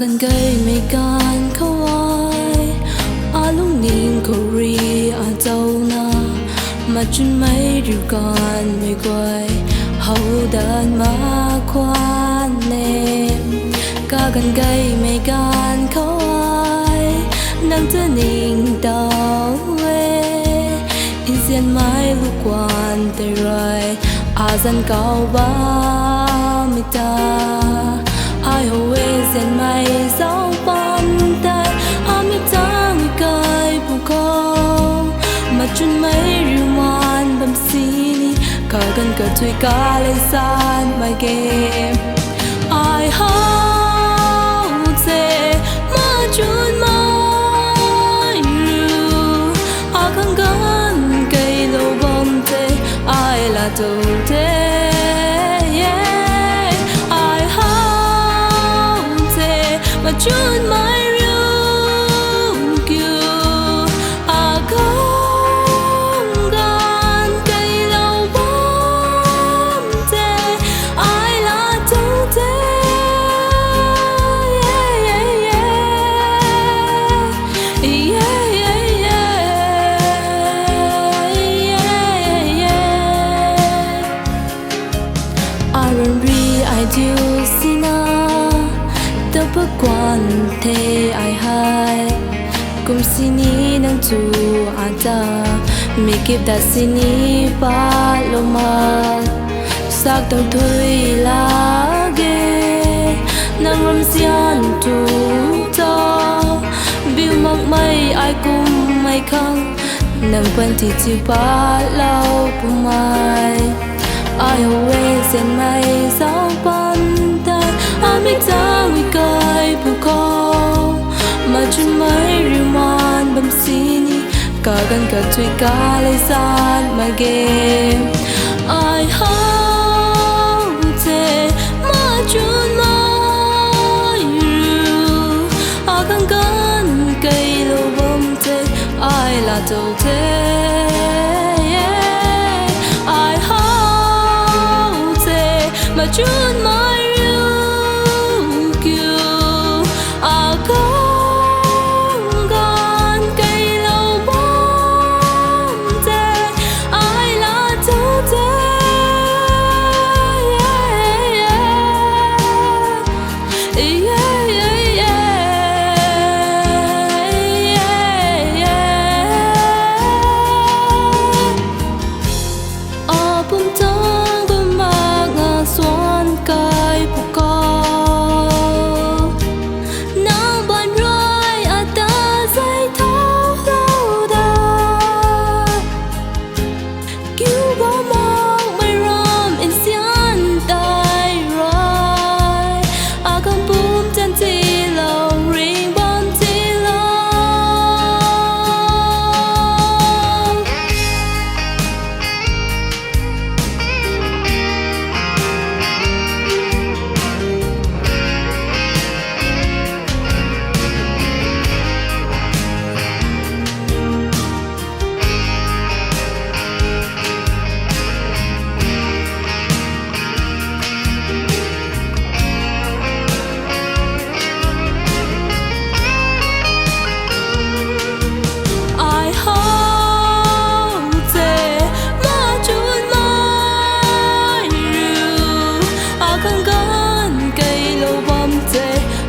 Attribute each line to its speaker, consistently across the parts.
Speaker 1: กันไกลไม่การเขาไว้อาลุงนิ่งเขารีอาเจ้านามาจนไม่ดูกันไม่กวยเขาเดินมาควานเนมกากันไกลไม่การเขาไว้นั่งจะนิ่งดาวเวอินเสียนไม้ลูกวานแต่ไรอาจันเก่าบ้าไม่ตาI always in my soul bond that I'm a tongue guy buko Machun mai ruman bam sini Kagan ka tui kale san my game I hold say machun mai ru Akang gan kay lo bam te I la to te Machun mai rung kyu a kong gan cây lâu bom te ai la tu te I do sina bất quan thế ai hay cùng sini nang chu ata mi kip da sini pa lo ma sak tau thui la ge nang ram sian tu to biu mak mai ai kum mai khang nang quan ti chi pa lao pu mai I always in my soul bond I'm a tongue guy buko Machun mai ruman bam sini Kagan ka tui kale san my game I hold te machun mai ru Akan gan kay lo bam te I la to te I hold te machun mai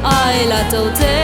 Speaker 1: I la to te